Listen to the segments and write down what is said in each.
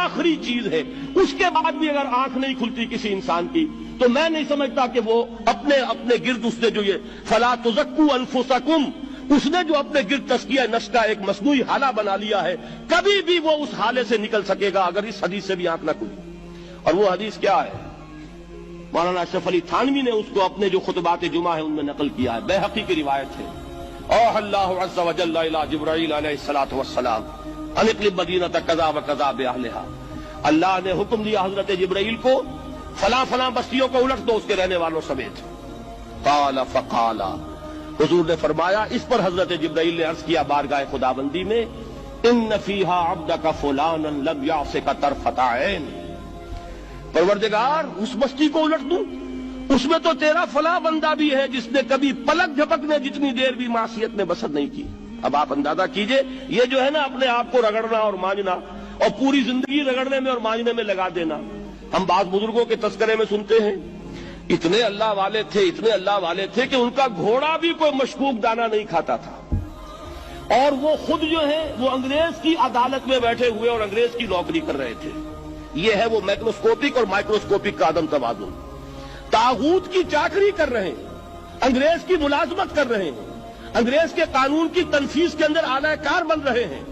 आखिरी चीज है, उसके बाद भी अगर आंख नहीं खुलती किसी इंसान की, तो मैं नहीं समझता कि वो अपने अपने गिर्द उसने जो ये फला तुज़क्कू अनफुसकुम, उसने जो अपने गिर्द तज़किया नफ्स का एक मसनूई हाला बना लिया है, कभी भी वो उस हाले से निकल सकेगा अगर इस हदीस से भी आंख न खुली। और वो हदीस क्या है? मौलाना अशरफ अली थानवी ने उसको अपने जो खुतबात जुमा है उनमें नकल किया है, बैहक़ी की रिवायत है। और अल्लाहु अज़्ज़ा व जल्ला इला जिब्राईल अलैहिस्सलातु वस्सलाम अनिक़लिब मदीनत कज़ा व कज़ा बिअहलिहा, अल्लाह ने हुक्म दिया हजरत जिब्राईल को, फला फला बस्तियों को उलट दो उसके रहने वालों समेत। क़ाला फ़क़ाला, हुजूर ने फरमाया, इस पर हजरत जिब्राईल ने अर्ज किया बारगाह खुदाबंदी में, इन्न फ़ीहा अब्दका फुलानन लम यासिका तरफ़त ऐन, परवरदिगार उस बस्ती को उलट दूं, उसमें तो तेरा फला बंदा भी है जिसने कभी पलक झपकने जितनी देर भी मासियत में बसर नहीं की। अब आप अंदाजा कीजिए, ये जो है ना अपने आप को रगड़ना और मांझना और पूरी जिंदगी रगड़ने में और मांझने में लगा देना। हम बाद बुजुर्गों के तस्करे में सुनते हैं, इतने अल्लाह वाले थे, इतने अल्लाह वाले थे कि उनका घोड़ा भी कोई मशकूक दाना नहीं खाता था, और वो खुद जो है वो अंग्रेज की अदालत में बैठे हुए और अंग्रेज की नौकरी कर रहे थे। ये है वो मैक्रोस्कोपिक और माइक्रोस्कोपिक का अदम तवाज़ुन। तागूत की चाकरी कर रहे हैं, अंग्रेज की मुलाजमत कर रहे हैं, अंग्रेज के कानून की तनफीज के अंदर आलाकार बन रहे हैं,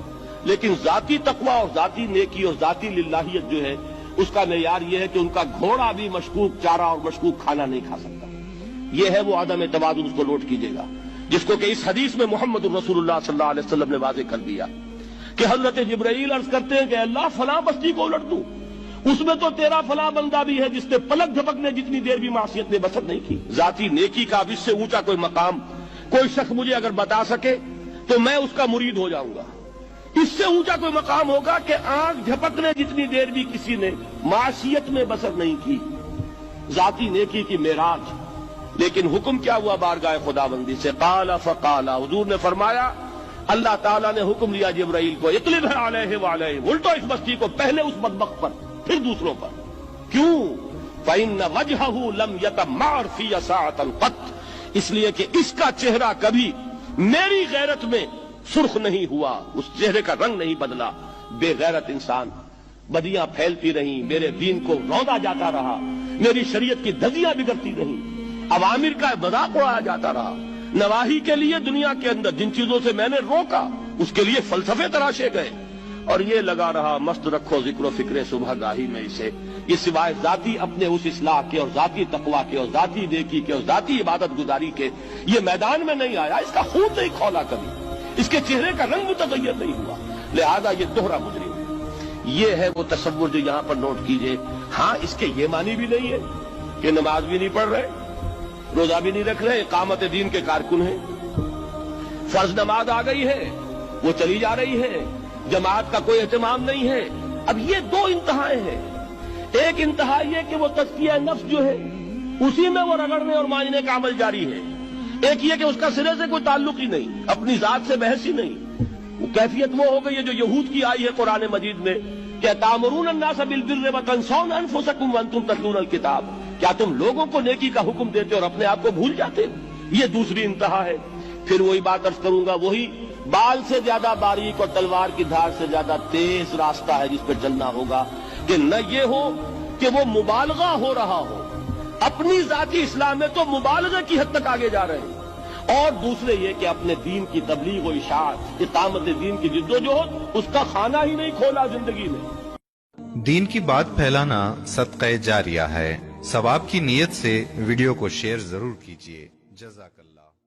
लेकिन जाती तकवा और जाती नेकी और जाती लिल्लाहियत जो है उसका मेयार यह है कि उनका घोड़ा भी मशकूक चारा और मशकूक खाना नहीं खा सकता। यह है वो आदम तवाज़ुन, उसको नोट कीजिएगा, जिसको कि इस हदीस में मोहम्मद रसूलुल्लाह सल्लल्लाहु अलैहि वसल्लम ने वाज़ेह कर दिया कि हजरत जिब्राईल अर्ज करते हैं कि अल्लाह फला बस्ती को उलट दूं, उसमें तो तेरा फला बंदा भी है जिसने पलक झपकने जितनी देर भी मासियत में बसर नहीं की। जाती नेकी का अब इससे ऊंचा कोई मकाम कोई शख्स मुझे अगर बता सके तो मैं उसका मुरीद हो जाऊंगा। इससे ऊंचा कोई मकाम होगा कि आंख झपकने जितनी देर भी किसी ने मासियत में बसर नहीं की, जाती नेकी की मेराज। लेकिन हुक्म क्या हुआ बारगाह खुदाबंदी से? क़ाला फ़क़ाला, हुजूर ने फरमाया, अल्लाह ताला ने हुक्म दिया जिब्राईल को, इक़लिब अलैहि व अलैहि, उल्टो इस बस्ती को, पहले उस बदबख्त पर फिर दूसरों पर। क्यों? फ़इन्न वजहहु लम यतमअर फ़ी साअतन क़त, इसलिए कि इसका चेहरा कभी मेरी गैरत में सुर्ख नहीं हुआ, उस चेहरे का रंग नहीं बदला। बेगैरत इंसान, बदियां फैलती रहीं, मेरे दीन को रौंदा जाता रहा, मेरी शरीयत की धज्जियां बिगड़ती रहीं, अवामिर का मजाक उड़ाया जाता रहा, नवाही के लिए दुनिया के अंदर जिन चीजों से मैंने रोका उसके लिए फलसफे तराशे गए, और ये लगा रहा मस्त रखो जिक्र फिक्रे सुबह गाही में इसे। ये सिवाय जाती अपने उस इस्लाह के और जाती तकवा के और जाती नेकी के और जाती इबादत गुजारी के ये मैदान में नहीं आया, इसका खून नहीं खोला कभी, इसके चेहरे का रंग मुतगय्यर नहीं हुआ, लिहाजा ये दोहरा मुजरिम है। ये है वो तसव्वुर जो यहां पर नोट कीजिए। हाँ, इसके ये मानी भी नहीं है कि नमाज भी नहीं पढ़ रहे, रोजा भी नहीं रख रहे, इकामत दीन के कारकुन हैं, फर्ज नमाज आ गई है वो चली जा रही है, जमात का कोई एहतमाम नहीं है। अब ये दो इंतहाएं हैं। एक इंतहा ये कि वो तज़किया नफ्स जो है उसी में वो रगड़ने और मांझने का अमल जारी है, एक ये कि उसका सिरे से कोई ताल्लुक ही नहीं, अपनी जात से बहस ही नहीं। वो कैफियत वो हो गई है जो यहूद की आई है कुरान मजीद में, क्या तामुरून अन्नास बिल बिर्रि व तंसौना अनफुसकुम व अंतुम ततलूनल किताब, क्या तुम लोगों को नेकी का हुक्म देते और अपने आप को भूल जाते हो? ये दूसरी इंतहा है। फिर वही बात अर्ज करूंगा, वही बाल से ज्यादा बारीक और तलवार की धार से ज्यादा तेज रास्ता है जिस पर चलना होगा कि न ये हो कि वो मुबालगा हो रहा हो, अपनी जाती इस्लाम में तो मुबालगा की हद तक आगे जा रहे हैं, और दूसरे ये कि अपने दीन की तबलीग व इशाअत, इकामत दीन की जिद्दोजहद, उसका खाना ही नहीं खोला जिंदगी में। दीन की बात फैलाना सदक़े जारिया है। सवाब की नीयत से वीडियो को शेयर जरूर कीजिए। जज़ाकल्लाह।